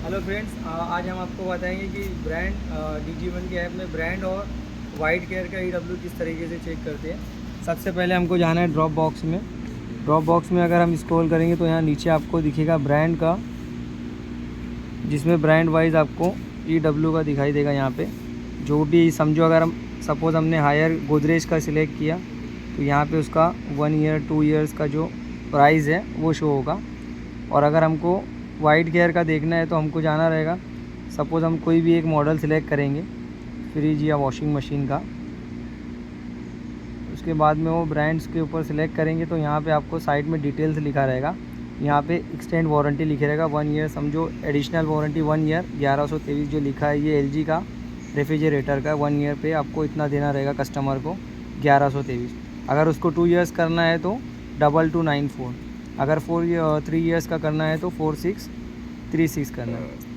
Hello friends, आज हम आपको बताएंगे कि ब्रांड DigiOne के ऐप में ब्रांड और वाइट केयर का EW किस तरीके से चेक करते हैं। सबसे पहले हमको जाना है ड्रॉप बॉक्स में। ड्रॉप बॉक्स में अगर हम स्क्रॉल करेंगे तो यहाँ नीचे आपको दिखेगा ब्रांड का, जिसमें ब्रांड वाइज आपको EW का दिखाई देगा। यहाँ पे जो भी समझो, अगर हम सपोज़ हमने हायर गोदरेज का सिलेक्ट किया तो यहाँ पे उसका 1 ईयर 2 ईयर्स का जो प्राइस है वो शो होगा। और अगर हमको वाइट केयर का देखना है तो हमको जाना रहेगा, सपोज़ हम कोई भी एक मॉडल सेलेक्ट करेंगे फ्रिज या वॉशिंग मशीन का। उसके बाद में वो ब्रांड्स के ऊपर सेलेक्ट करेंगे तो यहाँ पे आपको साइड में डिटेल्स लिखा रहेगा। यहाँ पे एक्सटेंड वारंटी लिखे रहेगा 1 ईयर, समझो एडिशनल वारंटी 1 ईयर 1123 जो लिखा है ये LG का रेफ्रिजरेटर का 1 ईयर पे आपको इतना देना रहेगा कस्टमर को 1123। अगर उसको 2 ईयर्स करना है तो 2294, अगर 3 ईयर्स का करना है तो 4636 करना है।